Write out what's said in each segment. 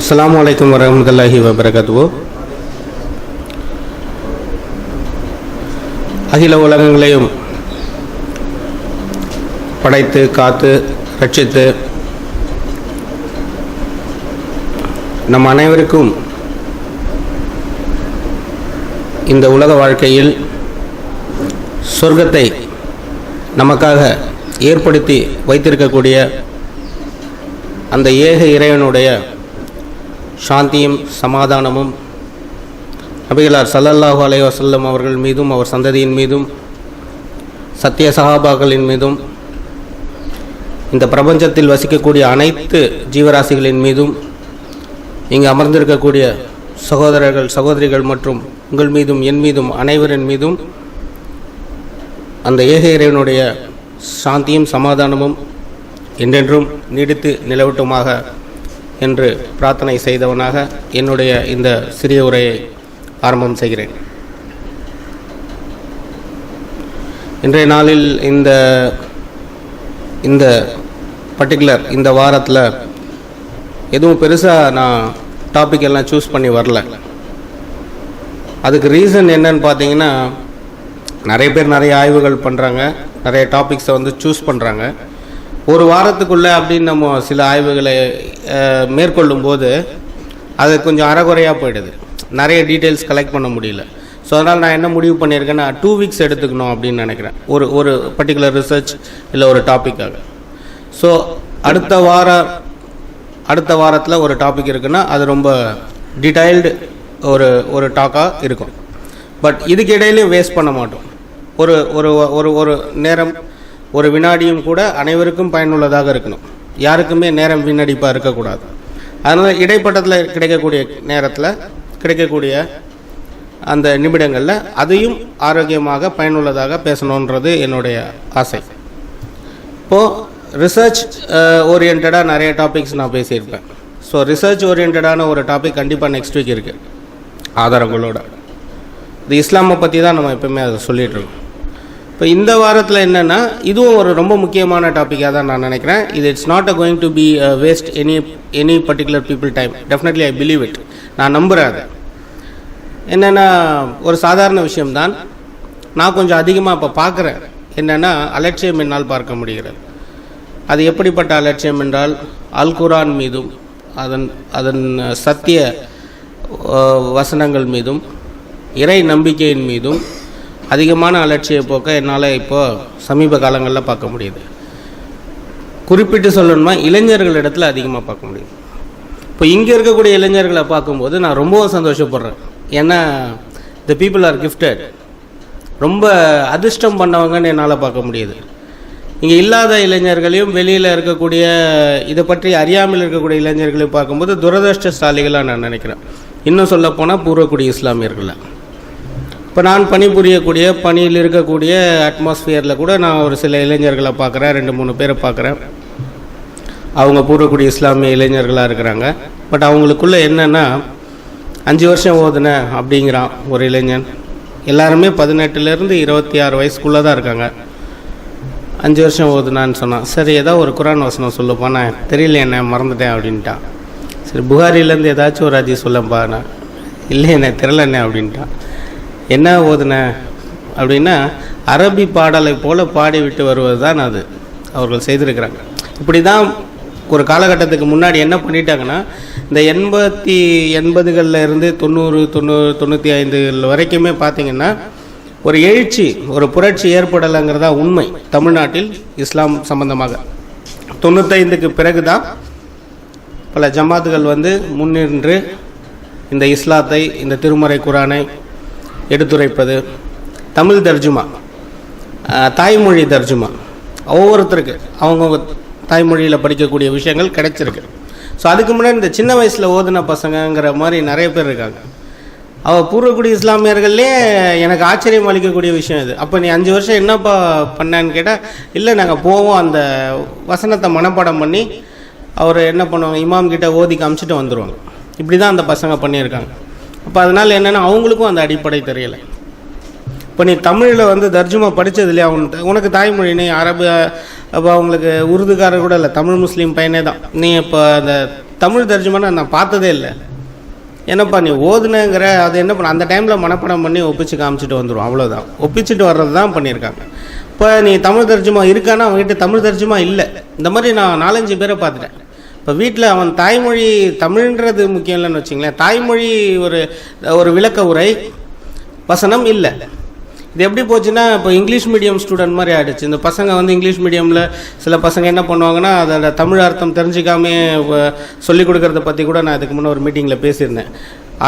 அஸ்ஸலாமு அலைக்கும் வரஹ்மத்துல்லாஹி வபரகாத்துஹு. அகில உலகங்களையும் படைத்து காத்து ரட்சித்து நம் அனைவருக்கும் இந்த உலக வாழ்க்கையில் சொர்க்கத்தை நமக்காக ஏற்படுத்தி வைத்திருக்கக்கூடிய அந்த ஏக இறைவனுடைய சாந்தியும் சமாதானமும் நபிகளார் ஸல்லல்லாஹு அலைஹி வஸல்லம் அவர்கள் மீதும் அவர் சந்ததியின் மீதும் சத்திய சஹாபாக்களின் மீதும் இந்த பிரபஞ்சத்தில் வசிக்கக்கூடிய அனைத்து ஜீவராசிகளின் மீதும் இங்கு அமர்ந்திருக்கக்கூடிய சகோதரர்கள் சகோதரிகள் மற்றும் உங்கள் மீதும் என் மீதும் அனைவரின் மீதும் அந்த ஏக இறைவனுடைய சாந்தியும் சமாதானமும் என்றென்றும் நீடித்து நிலவட்டுமாக என்று பிரார்த்தனை செய்தவனாக என்னுடைய இந்த சிறிய உரையை ஆரம்பம் செய்கிறேன். இன்றைய நாளில் இந்த பர்டிகுலர் இந்த வாரத்தில் எதுவும் பெருசாக நான் டாபிக் எல்லாம் சூஸ் பண்ணி வரல. அதுக்கு ரீசன் என்னன்னு பார்த்தீங்கன்னா, நிறைய பேர் நிறைய ஆய்வுகள் பண்ணுறாங்க, நிறைய டாபிக்ஸை சூஸ் பண்ணுறாங்க. ஒரு வாரத்துக்குள்ளே அப்படின்னு நம்ம சில ஆய்வுகளை மேற்கொள்ளும் போது அது கொஞ்சம் அறகுறையாக போயிடுது, நிறைய டீட்டெயில்ஸ் கலெக்ட் பண்ண முடியல. ஸோ அதனால் நான் என்ன முடிவு பண்ணியிருக்கேன்னா 2 வீக்ஸ் எடுத்துக்கணும் அப்படின்னு நினைக்கிறேன், ஒரு பர்டிகுலர் ரிசர்ச் இல்லை ஒரு டாப்பிக்காக. ஸோ அடுத்த வாரத்தில் ஒரு டாபிக் இருக்குன்னா அது ரொம்ப டீட்டெயில்டு ஒரு டாக்காக இருக்கும். பட் இதுக்கு இடையிலையும் வேஸ்ட் பண்ண மாட்டோம். ஒரு நேரம் ஒரு வினாடியும் கூட அனைவருக்கும் பயனுள்ளதாக இருக்கணும், யாருக்குமே நேரம் வீணடிப்பாக இருக்கக்கூடாது. அதனால் இடைப்பட்டத்தில் கிடைக்கக்கூடிய நேரத்தில் கிடைக்கக்கூடிய அந்த நிமிடங்களில் அதையும் ஆரோக்கியமாக பயனுள்ளதாக பேசணுன்றது என்னுடைய ஆசை. இப்போது ரிசர்ச் ஓரியன்டாக நிறைய டாபிக்ஸ் நான் பேசியிருப்பேன். ஸோ ரிசர்ச் ஓரியன்டான ஒரு டாபிக் கண்டிப்பாக நெக்ஸ்ட் வீக் இருக்குது ஆதாரங்களோட. இது இஸ்லாமை பற்றி தான் நம்ம எப்பவுமே அதை சொல்லிகிட்ருக்கோம். இப்போ இந்த வாரத்தில் என்னென்னா, இதுவும் ஒரு ரொம்ப முக்கியமான டாப்பிக்காக தான் நான் நினைக்கிறேன். It's not going to be waste any particular people time. Definitely I believe it. நான் நம்புகிறேன். அது என்னென்னா ஒரு சாதாரண விஷயம்தான். நான் கொஞ்சம் அதிகமாக இப்போ பார்க்குறேன். என்னென்னா, அலட்சியம் என்னால் பார்க்க முடிகிறது. அது எப்படிப்பட்ட அலட்சியம் என்றால், அல் குர்ஆன் மீதும் அதன் சத்திய வசனங்கள் மீதும் இறை நம்பிக்கையின் மீதும் அதிகமான அலட்சிய போக்க என்னால் இப்போ சமீப காலங்களில் பார்க்க முடியுது. குறிப்பிட்டு சொல்லணுமா, இளைஞர்களிடத்தில் அதிகமாக பார்க்க முடியுது. இப்போ இங்கே இருக்கக்கூடிய இளைஞர்களை பார்க்கும்போது நான் ரொம்பவும் சந்தோஷப்படுறேன். ஏன்னா த பீப்புள் ஆர் கிஃப்டட். ரொம்ப அதிர்ஷ்டம் பண்ணவங்கன்னு என்னால் பார்க்க முடியுது. இங்கே இல்லாத இளைஞர்களையும் வெளியில் இருக்கக்கூடிய இதை பற்றி அறியாமல் இருக்கக்கூடிய இளைஞர்களையும் பார்க்கும்போது துரதிர்ஷ்டசாலிகளாக நான் நினைக்கிறேன். இன்னும் சொல்லப்போனால் பூர்வக்குடி இஸ்லாமியர்களை இப்போ நான் பணிபுரியக்கூடிய பணியில் இருக்கக்கூடிய அட்மாஸ்பியரில் கூட நான் ஒரு சில இளைஞர்களை பார்க்குறேன், 2-3 பேரை பார்க்குறேன். அவங்க பூர்வக்குடி இஸ்லாமிய இளைஞர்களாக இருக்கிறாங்க. பட் அவங்களுக்குள்ளே என்னென்னா, 5 வருஷம் ஓதுனேன் அப்படிங்கிறான் ஒரு இளைஞன். எல்லாருமே 18லேருந்து 26 வயசுக்குள்ளே தான் இருக்காங்க. 5 வருஷம் ஓதுனான்னு சொன்னான். சரி, ஏதாவது ஒரு குர்ஆன் வசனம் சொல்லுப்பா. நான் தெரியல, என்ன மறந்துட்டேன் அப்படின்ட்டான். சரி, புகாரிலேருந்து ஏதாச்சும் ஒரு ஹதீஸ் சொல்லப்பா. நான் இல்லை, என்ன தெரியலண்ணே அப்படின்ட்டான். என்ன ஓதுன அப்படின்னா, அரபி பாடலை போல் பாடிவிட்டு வருவது தான் அது அவர்கள் செய்திருக்கிறாங்க. இப்படி தான் ஒரு காலகட்டத்துக்கு முன்னாடி என்ன பண்ணிட்டாங்கன்னா, இந்த 80களில் இருந்து 90-95 வரைக்குமே பார்த்திங்கன்னா ஒரு எழுச்சி, ஒரு புரட்சி ஏற்படலைங்கிறதா உண்மை. தமிழ்நாட்டில் இஸ்லாம் சம்பந்தமாக 95க்கு பிறகு தான் பல ஜமாத்துகள் முன்னின்று இந்த இஸ்லாத்தை, இந்த திருமறை குர்ஆனை எடுத்துரைப்பது, தமிழ் தர்ஜுமா, தாய்மொழி தர்ஜுமா, ஒவ்வொருத்தருக்கு அவங்கவுங்க தாய்மொழியில் படிக்கக்கூடிய விஷயங்கள் கிடைச்சிருக்கு. ஸோ அதுக்கு முன்னாடி இந்த சின்ன வயசில் ஓதுன பசங்கங்கிற மாதிரி நிறைய பேர் இருக்காங்க. பூர்வக்குடி இஸ்லாமியர்கள்லே எனக்கு ஆச்சரியம் அளிக்கக்கூடிய விஷயம் இது. அப்போ நீ 5 வருஷம் என்னப்பா பண்ணான்னு கேட்டால், இல்லை நாங்கள் போவோம், அந்த வசனத்தை மனப்பாடம் பண்ணி அவர் என்ன பண்ணுவாங்க, இமாம் கிட்ட ஓதி காமிச்சிட்டு வந்துடுவாங்க. இப்படி தான் அந்த பசங்க பண்ணியிருக்காங்க. அப்போ அதனால் என்னென்னா, அவங்களுக்கும் அந்த அடிப்படை தெரியலை. இப்போ நீ தமிழில் தர்ஜுமா படித்தது இல்லையா, உனக்கு தாய்மொழினே அரபு, அப்போ அவங்களுக்கு உருதுக்காரர் கூட இல்லை, தமிழ் முஸ்லீம் பையனே தான். நீ இப்போ அந்த தமிழ் தர்ஜுமான்னு நான் பார்த்ததே இல்லை. என்னப்பா நீ ஓதுனங்கிற அது என்ன பண்ண அந்த டைமில் மனப்படம் பண்ணி ஒப்பிச்சு காமிச்சிட்டு வந்துடும், அவ்வளோதான். ஒப்பிச்சுட்டு வர்றது தான் பண்ணியிருக்காங்க. இப்போ நீ தமிழ் தர்ஜுமா இருக்கான்னா அவங்ககிட்ட தமிழ் தர்ஜுமா இல்லை. இந்த மாதிரி நான் 4-5 பேரை பார்த்துட்டேன். இப்போ வீட்டில் அவன் தாய்மொழி தமிழ்ன்றது முக்கியம் இல்லைன்னு வச்சிங்களேன், தாய்மொழி ஒரு விளக்க உரை வசனம் இல்லை. இது எப்படி போச்சுன்னா இப்போ இங்கிலீஷ் மீடியம் ஸ்டூடெண்ட் மாதிரி ஆகிடுச்சு. இந்த பசங்க வந்து இங்கிலீஷ் மீடியமில் சில பசங்க என்ன பண்ணுவாங்கன்னா அதோட தமிழ் அர்த்தம் தெரிஞ்சிக்காமே சொல்லிக் கொடுக்கறத பற்றி கூட நான் இதுக்கு முன்னே ஒரு மீட்டிங்கில் பேசியிருந்தேன்.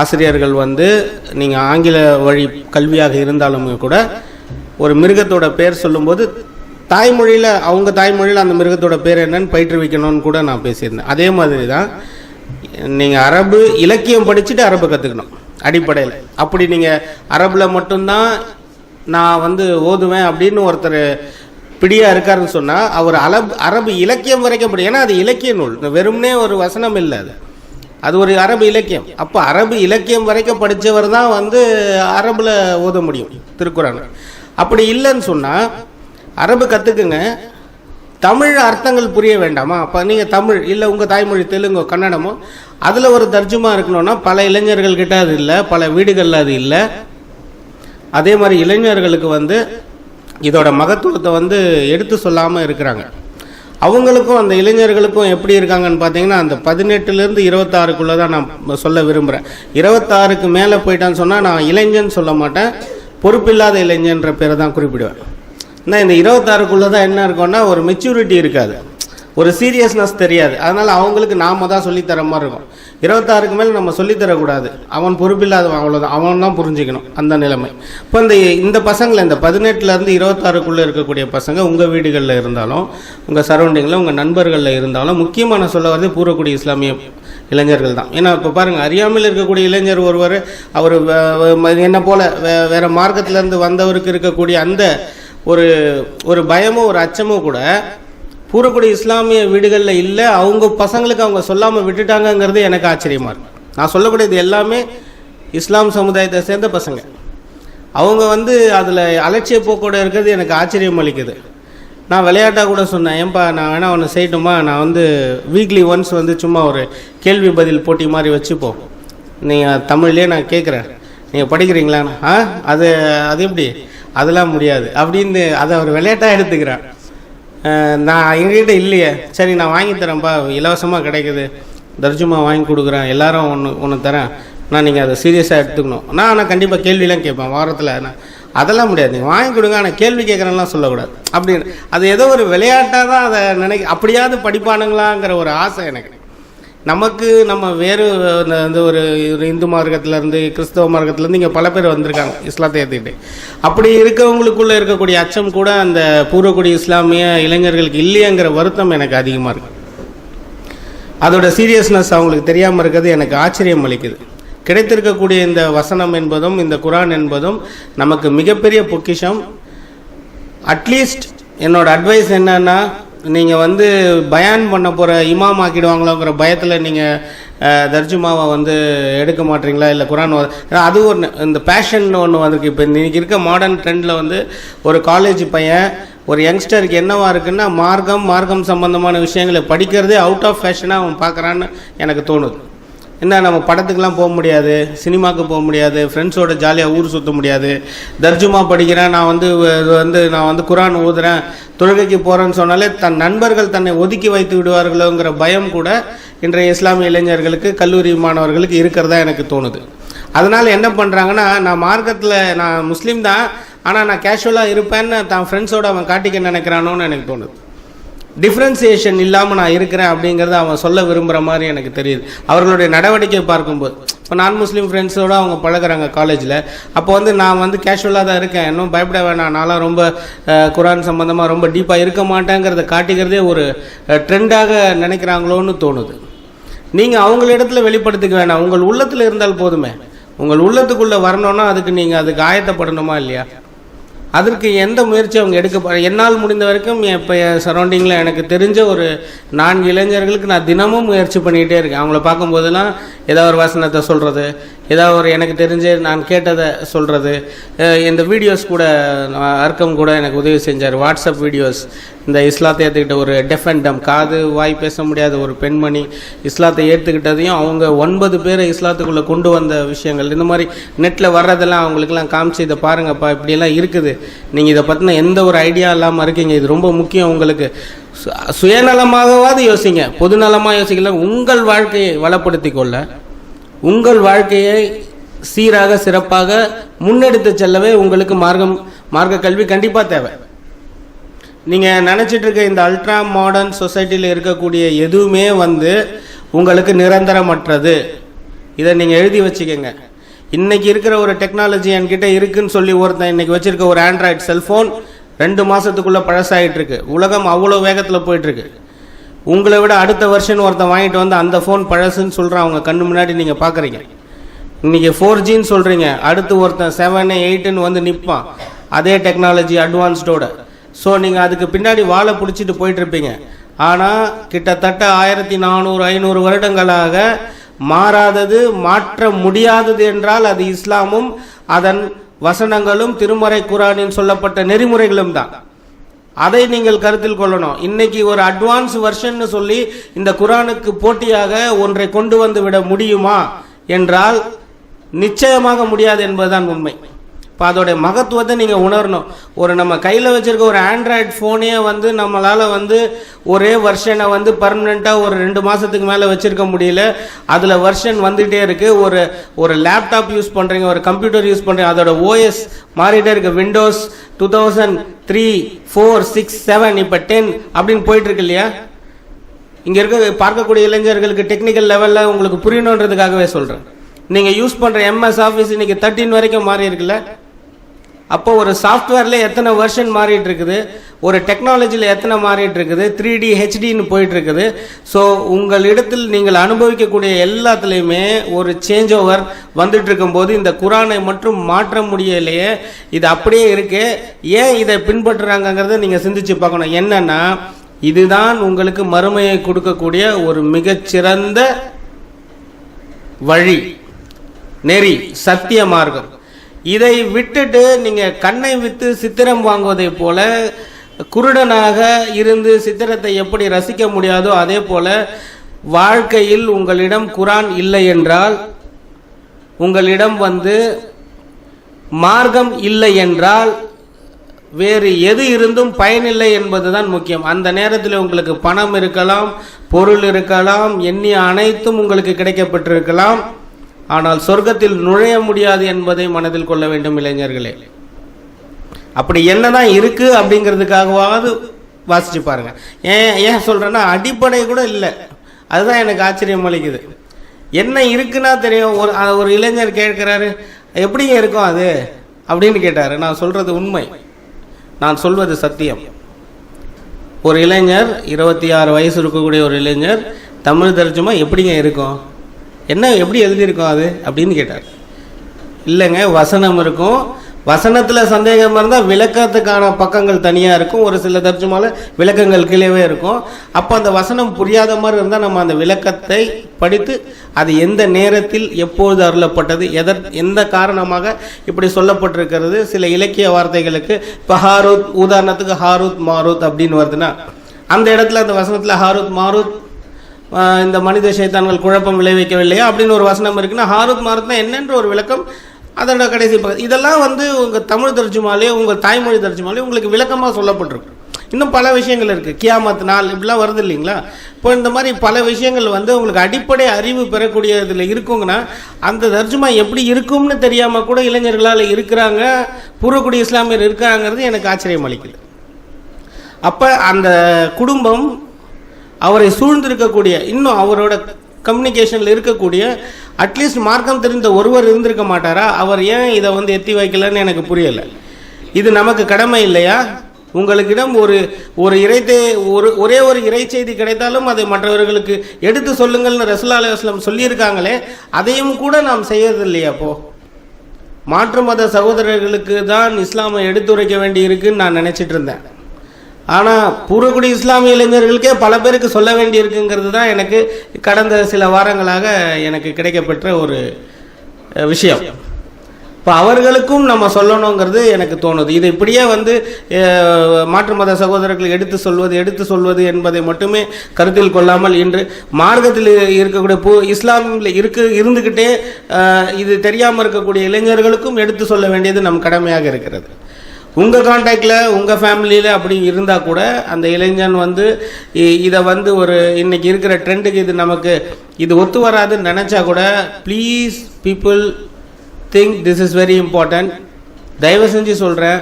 ஆசிரியர்கள் வந்து நீங்கள் ஆங்கில வழி கல்வியாக இருந்தாலும் கூட ஒரு மிருகத்தோட பேர் சொல்லும்போது தாய்மொழியில் அவங்க தாய்மொழியில் அந்த மிருகத்தோட பேர் என்னன்னு பயிற்றுவிக்கணும்னு கூட நான் பேசியிருந்தேன். அதே மாதிரி தான் நீங்கள் அரபு இலக்கியம் படிச்சுட்டு அரபு கற்றுக்கணும் அடிப்படையில். அப்படி நீங்கள் அரபில் மட்டும்தான் நான் வந்து ஓதுவேன் அப்படின்னு ஒருத்தர் பிடியாக இருக்காருன்னு சொன்னால் அவர் அரபு இலக்கியம் வரைக்கும் படி, ஏன்னா அது இலக்கிய நூல், வெறும்னே ஒரு வசனம் இல்லை, அது ஒரு அரபு இலக்கியம். அப்போ அரபு இலக்கியம் வரைக்கும் படித்தவர் தான் வந்து அரபில் ஓத முடியும் திருக்குறான். அப்படி இல்லைன்னு சொன்னால் அரபு கற்றுக்குங்க, தமிழ் அர்த்தங்கள் புரிய வேண்டாமா? அப்போ நீங்கள் தமிழ் இல்லை உங்கள் தாய்மொழி தெலுங்கோ கன்னடமோ அதில் ஒரு தர்ஜுமா இருக்கணும்னா பல இளைஞர்கள்கிட்ட அது இல்லை, பல வீடுகளில் அது இல்லை. அதே மாதிரி இளைஞர்களுக்கு வந்து இதோட மகத்துவத்தை வந்து எடுத்து சொல்லாமல் இருக்கிறாங்க. அவங்களுக்கும் அந்த இளைஞர்களுக்கும் எப்படி இருக்காங்கன்னு பார்த்தீங்கன்னா அந்த 18லேருந்து 26க்குள்ளே தான் நான் சொல்ல விரும்புகிறேன். 26க்கு மேலே போயிட்டான்னு சொன்னால் நான் இளைஞன் சொல்ல மாட்டேன், பொறுப்பில்லாத இளைஞன்ற பேரை தான் குறிப்பிடுவேன். ஏன்னா இந்த 26க்குள்ளே தான் என்ன இருக்கும்னா ஒரு மெச்சூரிட்டி இருக்காது, ஒரு சீரியஸ்னஸ் தெரியாது. அதனால் அவங்களுக்கு நாம தான் சொல்லித்தர மாதிரி இருக்கும். 26க்கு மேலே நம்ம சொல்லித்தரக்கூடாது, அவன் பொறுப்பில்லாதவன், அவ்வளோதான், அவன் தான் புரிஞ்சுக்கணும் அந்த நிலைமை. இப்போ இந்த பசங்களை இந்த 18லேருந்து 26க்குள்ளே இருக்கக்கூடிய பசங்க உங்கள் வீடுகளில் இருந்தாலும் உங்கள் சரௌண்டிங்கில் உங்கள் நண்பர்களில் இருந்தாலும் முக்கியமான சொல்ல வந்து பூர்வக்குடி இஸ்லாமிய இளைஞர்கள் தான். ஏன்னா இப்போ பாருங்கள், அறியாமல் இருக்கக்கூடிய இளைஞர் ஒருவர் அவர் என்ன போல் வேறு மார்க்கத்திலேருந்து வந்தவருக்கு இருக்கக்கூடிய அந்த ஒரு பயமோ ஒரு அச்சமோ கூட பூர்வக்குடி இஸ்லாமிய வீடுகளில் இல்லை. அவங்க பசங்களுக்கு அவங்க சொல்லாமல் விட்டுட்டாங்கங்கிறது எனக்கு ஆச்சரியமாக இருக்கு. நான் சொல்லக்கூடியது எல்லாமே இஸ்லாம் சமுதாயத்தை சேர்ந்த பசங்க. அவங்க வந்து அதில் அலட்சிய போக்கோடு இருக்கிறது எனக்கு ஆச்சரியம் அளிக்குது. நான் விளையாட்டாக கூட சொன்னேன், ஏன்பா நான் வேணா ஒன்று செய்யட்டுமா, நான் வந்து வீக்லி ஒன்ஸ் வந்து சும்மா ஒரு கேள்வி பதில் போட்டி மாதிரி வச்சுப்போம், நீங்கள் தமிழ்லேயே நான் கேட்குறேன், நீங்கள் படிக்கிறீங்களான்னு. அது எப்படி, அதெல்லாம் முடியாது அப்படின்னு அதை அவர் விளையாட்டாக எடுத்துக்கிறேன். நான் எங்ககிட்ட இல்லையே, சரி நான் வாங்கி தரேன்ப்பா, இலவசமாக கிடைக்குது, தர்ஜுமா வாங்கி கொடுக்குறேன், எல்லாரும் ஒன்று தரேன், நான் நீங்கள் அதை சீரியஸாக எடுத்துக்கணும். ஆனால் கண்டிப்பாக கேள்வியெலாம் கேட்பேன் வாரத்தில். அதெல்லாம் முடியாது, நீங்கள் வாங்கி கொடுங்க, ஆனால் கேள்வி கேட்குறேன்லாம் சொல்லக்கூடாது அப்படின்னு. அது ஏதோ ஒரு விளையாட்டாக தான் அதை அப்படியாவது படிப்பானுங்களாங்கிற ஒரு ஆசை எனக்கு. நம்ம வேறு இந்த ஒரு இந்து மார்க்கத்திலேருந்து கிறிஸ்தவ மார்க்கத்திலேருந்து இங்கே பல பேர் வந்திருக்காங்க இஸ்லாத்தை ஏற்றுக்கிட்டு. அப்படி இருக்கவங்களுக்குள்ளே இருக்கக்கூடிய அச்சம் கூட அந்த பூர்வக்குடி இஸ்லாமிய இளைஞர்களுக்கு இல்லையங்கிற வருத்தம் எனக்கு அதிகமாக இருக்குது. அதோட சீரியஸ்னஸ் அவங்களுக்கு தெரியாமல் இருக்கிறது எனக்கு ஆச்சரியம் அளிக்குது. கிடைத்திருக்கக்கூடிய இந்த வசனம் என்பதும் இந்த குரான் என்பதும் நமக்கு மிகப்பெரிய பொக்கிஷம். அட்லீஸ்ட் என்னோட அட்வைஸ் என்னன்னா, நீங்கள் வந்து பயான் பண்ண போகிற இமாம் ஆக்கிடுவாங்களோங்கிற பயத்தில் நீங்கள் தர்ஜுமாவை வந்து எடுக்க மாட்டீங்களா, இல்லை குரான் அது இந்த பேஷன் ஒன்று வந்திருக்கு. இப்போ இன்றைக்கி இருக்க மாடர்ன் ட்ரெண்டில் வந்து ஒரு காலேஜ் பையன் ஒரு யங்ஸ்டருக்கு என்னவா இருக்குன்னா மார்க்கம் சம்பந்தமான விஷயங்களை படிக்கிறதே அவுட் ஆஃப் ஃபேஷனாக அவன் பார்க்குறான்னு எனக்கு தோணுது. என்ன, நம்ம படத்துக்கெலாம் போக முடியாது, சினிமாவுக்கு போக முடியாது, ஃப்ரெண்ட்ஸோட ஜாலியாக ஊர் சுற்ற முடியாது, தர்ஜுமா படிக்கிறேன், நான் வந்து குரான் ஓதுறேன், தொழுகைக்கு போகிறேன்னு சொன்னாலே தன் நண்பர்கள் தன்னை ஒதுக்கி வைத்து விடுவார்களோங்கிற பயம் கூட இன்றைய இஸ்லாமிய இளைஞர்களுக்கு கல்லூரி மாணவர்களுக்கு இருக்கிறதா எனக்கு தோணுது. அதனால் என்ன பண்ணுறாங்கன்னா, நான் மார்க்கத்தில் நான் முஸ்லீம் தான், ஆனால் நான் கேஷுவலாக இருப்பேன்னு தான் ஃப்ரெண்ட்ஸோடு அவன் காட்டிக்க நினைக்கிறானோன்னு எனக்கு தோணுது. டிஃப்ரென்சியேஷன் இல்லாமல் நான் இருக்கிறேன் அப்படிங்கிறத அவன் சொல்ல விரும்புகிற மாதிரி எனக்கு தெரியுது அவர்களுடைய நடவடிக்கை பார்க்கும்போது. இப்போ நான் முஸ்லீம் ஃப்ரெண்ட்ஸோடு அவங்க பழகுறாங்க காலேஜில், அப்போ வந்து நான் வந்து கேஷுவலாக தான் இருக்கேன், இன்னும் பயப்பட வேணாம், நான்லாம் ரொம்ப குரான் சம்மந்தமாக ரொம்ப டீப்பாக இருக்க மாட்டேங்கிறத காட்டிக்கிறதே ஒரு ட்ரெண்டாக நினைக்கிறாங்களோன்னு தோணுது. நீங்கள் அவங்களிடத்துல வெளிப்படுத்திக்க வேணாம், உங்கள் உள்ளத்தில் இருந்தால் போதுமே. உங்கள் உள்ளத்துக்குள்ளே வரணும்னா அதுக்கு ஆயத்தப்படணுமா இல்லையா? அதற்கு எந்த முயற்சி அவங்க என்னால் முடிந்த வரைக்கும் இப்போ என் சரௌண்டிங்கில் எனக்கு தெரிஞ்ச ஒரு 4 இளைஞர்களுக்கு நான் தினமும் முயற்சி பண்ணிக்கிட்டே இருக்கேன். அவங்கள பார்க்கும்போதெல்லாம் ஏதாவது ஒரு வசனத்தை சொல்கிறது, ஏதாவது ஒரு எனக்கு தெரிஞ்ச நான் கேட்டதை சொல்கிறது. இந்த வீடியோஸ் கூட அர்க்கம் கூட எனக்கு உதவி செஞ்சார், வாட்ஸ்அப் வீடியோஸ். இந்த இஸ்லாத்தை ஏற்றுக்கிட்ட ஒரு டெஃப் அண்ட் டம், காது வாய் பேச முடியாத ஒரு பெண்மணி இஸ்லாத்தை ஏற்றுக்கிட்டதையும் அவங்க 9 பேரை இஸ்லாத்துக்குள்ளே கொண்டு வந்த விஷயங்கள், இந்த மாதிரி நெட்டில் வர்றதெல்லாம் அவங்களுக்கெல்லாம் காமிச்சு, இதை பாருங்கப்பா இப்படியெல்லாம் இருக்குது, நீங்கள் இதை பற்றின எந்த ஒரு ஐடியா இல்லாமல் இருக்கீங்க, இது ரொம்ப முக்கியம் உங்களுக்கு, சுயநலமாகவாது யோசிங்க, பொதுநலமாக யோசிக்கல. உங்கள் வாழ்க்கையை வளப்படுத்தி கொள்ள, உங்கள் வாழ்க்கையை சீராக சிறப்பாக முன்னெடுத்து செல்லவே உங்களுக்கு மார்க்க கல்வி கண்டிப்பாக தேவை. நீங்கள் நினச்சிட்டு இருக்க இந்த அல்ட்ரா மாடர்ன் சொசைட்டியில் இருக்கக்கூடிய எதுவுமே உங்களுக்கு நிரந்தரமற்றது. இதை நீங்கள் எழுதி வச்சுக்கோங்க. இன்றைக்கி இருக்கிற ஒரு டெக்னாலஜி என்கிட்ட இருக்குன்னு சொல்லி ஒருத்தன் இன்றைக்கி வச்சுருக்க ஒரு ஆண்ட்ராய்டு செல்ஃபோன் 2 மாதத்துக்குள்ளே பழசாகிட்டுருக்கு. உலகம் அவ்வளோ வேகத்தில் போயிட்டுருக்கு. உங்களை விட அடுத்த வருஷன் ஒருத்தன் வாங்கிட்டு அந்த ஃபோன் பழசுன்னு சொல்கிறான், அவங்க கண்ணு முன்னாடி நீங்கள் பார்க்குறீங்க. இன்றைக்கி 4Gன்னு சொல்கிறீங்க, அடுத்து ஒருத்தன் 7, 8ன்னு நிற்பான், அதே டெக்னாலஜி அட்வான்ஸ்டோட. ஸோ நீங்கள் அதுக்கு பின்னாடி வாழை பிடிச்சிட்டு போயிட்டுருப்பீங்க. ஆனால் கிட்டத்தட்ட 1400, 500 வருடங்களாக மாறாதது, மாற்ற முடியாதது என்றால் அது இஸ்லாமும் அதன் வசனங்களும் திருமறை குர்ஆனில் சொல்லப்பட்ட நெறிமுறைகளும் தான். அதை நீங்கள் கருத்தில் கொள்ளணும். இன்னைக்கு ஒரு அட்வான்ஸ் வெர்ஷன் சொல்லி இந்த குர்ஆனுக்கு போட்டியாக ஒன்றை கொண்டு வந்து விட முடியுமா என்றால் நிச்சயமாக முடியாது என்பதுதான் உண்மை. இப்போ அதோடைய மகத்துவத்தை நீங்கள் உணரணும். ஒரு நம்ம கையில் வச்சுருக்க ஒரு ஆண்ட்ராய்டு ஃபோனே நம்மளால் ஒரே வெர்ஷனை பர்மனெண்ட்டாக ஒரு 2 மாதத்துக்கு மேலே வச்சுருக்க முடியல. அதில் வெர்ஷன் வந்துகிட்டே இருக்குது. ஒரு லேப்டாப் யூஸ் பண்ணுறீங்க, ஒரு கம்ப்யூட்டர் யூஸ் பண்ணுறீங்க, அதோட ஓஎஸ் மாறிட்டே இருக்குது. விண்டோஸ் 2003, 4, 6, 7 இப்போ 10 அப்படின்னு போயிட்டுருக்கு இல்லையா? இங்கே இருக்க பார்க்கக்கூடிய இளைஞர்களுக்கு டெக்னிக்கல் லெவலில் உங்களுக்கு புரியணுன்றதுக்காகவே சொல்கிறேன். நீங்கள் யூஸ் பண்ணுற எம்எஸ் ஆஃபீஸ் இன்றைக்கி 13 வரைக்கும் மாறி இருக்குல்ல. அப்போ ஒரு சாஃப்ட்வேரில் எத்தனை வெர்ஷன் மாறிட்டு இருக்குது, ஒரு டெக்னாலஜியில் எத்தனை மாறிட்டு இருக்குது, 3D HDன்னு போயிட்டு இருக்குது. ஸோ உங்களிடத்தில் நீங்கள் அனுபவிக்கக்கூடிய எல்லாத்துலேயுமே ஒரு சேஞ்ச் ஓவர் வந்துட்டு இருக்கும்போது இந்த குர்ஆனை மட்டும் மாற்ற முடியலையே, இது அப்படியே இருக்கு. ஏன் இதை பின்பற்றுறாங்கிறத நீங்கள் சிந்திச்சு பார்க்கணும். என்னன்னா, இதுதான் உங்களுக்கு மறுமையை கொடுக்கக்கூடிய ஒரு மிகச்சிறந்த வழி, நெறி, சத்திய மார்க்கம். இதை விட்டுட்டு நீங்கள் கண்ணை விற்று சித்திரம் வாங்குவதை போல, குருடனாக இருந்து சித்திரத்தை எப்படி ரசிக்க முடியாதோ அதே போல வாழ்க்கையில் உங்களிடம் குர்ஆன் இல்லை என்றால், உங்களிடம் மார்க்கம் இல்லை என்றால், வேறு எது இருந்தும் பயனில்லை என்பதுதான் முக்கியம். அந்த நேரத்தில் உங்களுக்கு பணம் இருக்கலாம், பொருள் இருக்கலாம், எண்ணிய அனைத்தும் உங்களுக்கு கிடைக்கப்பட்டிருக்கலாம். ஆனால் சொர்க்கத்தில் நுழைய முடியாது என்பதை மனதில் கொள்ள வேண்டும் இளைஞர்களே. அப்படி என்னதான் இருக்கு அப்படிங்கிறதுக்காகவாவது வாசிச்சு பாருங்க. ஏன் சொல்றேன்னா, அடிப்படை கூட இல்லை. அதுதான் எனக்கு ஆச்சரியம் அளிக்குது. என்ன இருக்குன்னா தெரியும். ஒரு இளைஞர் கேட்கிறாரு, எப்படிங்க இருக்கும் அது அப்படின்னு கேட்டாரு. நான் சொல்றது உண்மை, நான் சொல்வது சத்தியம். ஒரு இளைஞர், 26 வயசு இருக்கக்கூடிய ஒரு இளைஞர், தமிழ் தர்ஜுமா எப்படிங்க இருக்கும், என்ன எப்படி எழுதியிருக்கோம் அது அப்படின்னு கேட்டார். இல்லைங்க, வசனம் இருக்கும், வசனத்தில் சந்தேகம் இருந்தால் விளக்கத்துக்கான பக்கங்கள் தனியாக இருக்கும், ஒரு சில தர்ஜுமால விளக்கங்கள் கீழே இருக்கும். அப்போ அந்த வசனம் புரியாத மாதிரி இருந்தால் நம்ம அந்த விளக்கத்தை படித்து அது எந்த நேரத்தில் எப்பொழுது அருளப்பட்டது, எந்த காரணமாக இப்படி சொல்லப்பட்டிருக்கிறது, சில இலக்கிய வார்த்தைகளுக்கு இப்போ ஹாரூத், உதாரணத்துக்கு ஹாரூத் மாரூத் அப்படின்னு வருதுன்னா அந்த இடத்துல அந்த வசனத்தில் ஹாரூத் மாரூத் இந்த மனித சைத்தான்கள் குழப்பம் விளைவிக்கவில்லையா அப்படின்னு ஒரு வசனம் இருக்குன்னா, ஹாரூத் மாரூத்னா என்னென்ற ஒரு விளக்கம் அதோட கடைசி பக்கம். இதெல்லாம் உங்கள் தமிழ் தர்ஜுமாலே, உங்கள் தாய்மொழி தர்ஜுமாலே உங்களுக்கு விளக்கமாக சொல்லப்பட்டிருக்கு. இன்னும் பல விஷயங்கள் இருக்குது. கியாமத் நாள் இப்படிலாம் வருது இல்லைங்களா? இப்போ இந்த மாதிரி பல விஷயங்கள் உங்களுக்கு அடிப்படை அறிவு பெறக்கூடிய இதில் இருக்குங்கன்னா, அந்த தர்ஜுமா எப்படி இருக்கும்னு தெரியாமல் கூட இளைஞர்களால் இருக்கிறாங்க, பூர்வக்குடி இஸ்லாமியர் இருக்கிறாங்கிறது எனக்கு ஆச்சரியம் அளிக்குது. அப்போ அந்த குடும்பம், அவரை சூழ்ந்திருக்கக்கூடிய, இன்னும் அவரோட கம்யூனிகேஷனில் இருக்கக்கூடிய அட்லீஸ்ட் மார்க்கம் தெரிந்த ஒருவர் இருந்திருக்க மாட்டாரா? அவர் ஏன் இதை எத்தி வைக்கலன்னு எனக்கு புரியலை. இது நமக்கு கடமை இல்லையா? உங்களுக்கிடம் ஒரே ஒரு இறை செய்தி கிடைத்தாலும் அதை மற்றவர்களுக்கு எடுத்து சொல்லுங்கள்னு ரசூலுல்லாஹி அலைஹி வஸல்லம் சொல்லியிருக்காங்களே, அதையும் கூட நாம் செய்யறது இல்லையா? அப்போ மாற்று மத சகோதரர்களுக்கு தான் இஸ்லாமை எடுத்துரைக்க வேண்டி இருக்குன்னு நான் நினைச்சிட்டு இருந்தேன். ஆனால் பூர்வக்குடி இஸ்லாமிய இளைஞர்களுக்கே பல பேருக்கு சொல்ல வேண்டி இருக்குங்கிறது தான் எனக்கு கடந்த சில வாரங்களாக எனக்கு கிடைக்கப்பெற்ற ஒரு விஷயம். இப்போ அவர்களுக்கும் நம்ம சொல்லணுங்கிறது எனக்கு தோணுது. இது இப்படியே மாற்று மத சகோதரர்கள் எடுத்து சொல்வது என்பதை மட்டுமே கருத்தில் கொள்ளாமல் இன்று மார்க்கத்தில் இருக்கக்கூடிய இஸ்லாமில் இருந்துக்கிட்டே இது தெரியாமல் இருக்கக்கூடிய இளைஞர்களுக்கும் எடுத்து சொல்ல வேண்டியது நம் கடமையாக இருக்கிறது. உங்கள் கான்டாக்டில் உங்கள் ஃபேமிலியில் அப்படி இருந்தால் கூட அந்த இளைஞன் இதை ஒரு இன்னைக்கு இருக்கிற ட்ரெண்டுக்கு இது ஒத்து வராதுன்னு நினச்சா கூட please people think this is very important. தயவு செஞ்சு சொல்கிறேன்,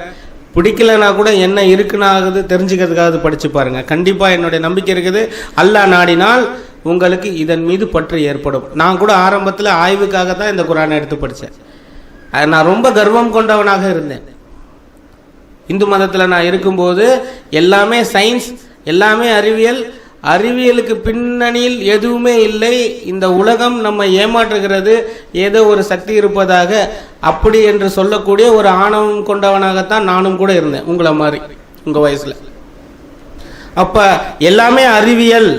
பிடிக்கலனா கூட என்ன இருக்குன்னு தெரிஞ்சுக்கிறதுக்காக படித்து பாருங்கள். கண்டிப்பாக என்னுடைய நம்பிக்கை இருக்குது, அல்லாஹ் நாடினால் உங்களுக்கு இதன் மீது பற்று ஏற்படும். நான் கூட ஆரம்பத்தில் ஆய்வுக்காக தான் இந்த குரானை எடுத்து படித்தேன். நான் ரொம்ப கர்வம் கொண்டவனாக இருந்தேன். இந்து மதத்தில் நான் இருக்கும்போது எல்லாமே சயின்ஸ், எல்லாமே அறிவியலுக்கு பின்னணியில் எதுவுமே இல்லை, இந்த உலகம் நம்ம ஏமாற்றுகிறது, ஏதோ ஒரு சக்தி இருப்பதாக அப்படி என்று சொல்லக்கூடிய ஒரு ஆணவம் கொண்டவனாகத்தான் நானும் கூட இருந்தேன், உங்களை மாதிரி உங்கள் வயசில். அப்போ எல்லாமே அறிவியல்,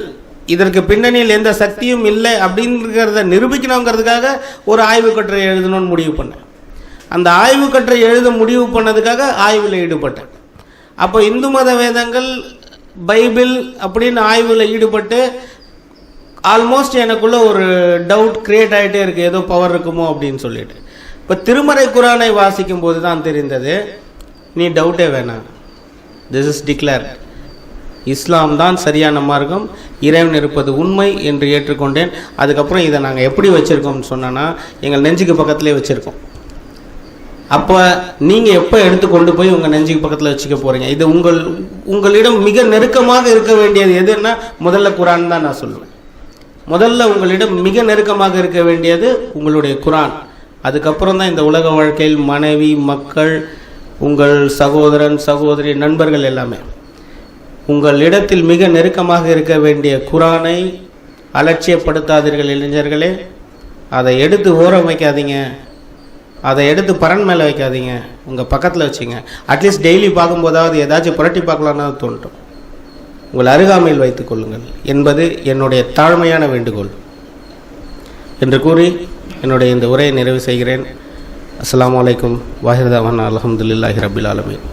இதற்கு பின்னணியில் எந்த சக்தியும் இல்லை அப்படிங்கிறத நிரூபிக்கணுங்கிறதுக்காக ஒரு ஆய்வு கட்டுரை எழுதணும்னு முடிவு பண்ணேன். அந்த ஆய்வு கட்டுரை எழுத முடிவு பண்ணதுக்காக ஆய்வில் ஈடுபட்டேன். அப்போ இந்து மத வேதங்கள், பைபிள் அப்படின்னு ஆய்வில் ஈடுபட்டு ஆல்மோஸ்ட் எனக்குள்ள ஒரு டவுட் கிரியேட் ஆகிட்டே இருக்குது, ஏதோ பவர் இருக்குமோ அப்படின்னு சொல்லிட்டு. இப்போ திருமறை குரானை வாசிக்கும் போது தான் தெரிந்தது, நீ டவுட்டே வேணாம், திஸ் இஸ் டிக்ளேர், இஸ்லாம் தான் சரியான மார்க்கம், இறைவன் இருப்பது உண்மை என்று ஏற்றுக்கொண்டேன். அதுக்கப்புறம் இதை நாங்கள் எப்படி வச்சுருக்கோம்னு சொன்னோன்னா, எங்கள் நெஞ்சுக்கு பக்கத்துலேயே வச்சுருக்கோம். அப்போ நீங்கள் எப்போ எடுத்து கொண்டு போய் உங்கள் நெஞ்சுக்கு பக்கத்தில் வச்சுக்க போகிறீங்க? இது உங்களிடம் மிக நெருக்கமாக இருக்க வேண்டியது எதுன்னா முதல்ல குரான் தான் நான் சொல்லுவேன். முதல்ல உங்களிடம் மிக நெருக்கமாக இருக்க வேண்டியது உங்களுடைய குரான். அதுக்கப்புறம் தான் இந்த உலக வாழ்க்கையில் மனைவி, மக்கள், உங்கள் சகோதரன், சகோதரி, நண்பர்கள் எல்லாமே. உங்களிடத்தில் மிக நெருக்கமாக இருக்க வேண்டிய குரானை அலட்சியப்படுத்தாதீர்கள் இளைஞர்களே. அதை எடுத்து ஓரம் வைக்காதீங்க, அதை எடுத்து பரன் மேலே வைக்காதீங்க, உங்கள் பக்கத்தில் வச்சுங்க. அட்லீஸ்ட் டெய்லி பார்க்கும்போதாவது ஏதாச்சும் புரட்டி பார்க்கலான்னு தோன்றும். உங்கள் அருகாமையில் வைத்துக் கொள்ளுங்கள் என்பது என்னுடைய தாழ்மையான வேண்டுகோள் என்று கூறி என்னுடைய இந்த உரையை நிறைவு செய்கிறேன். அஸ்ஸலாமு அலைக்கும். வாஹிர் தாவானா அல்ஹம்துலில்லாஹி ரப்பில் ஆலமீன்.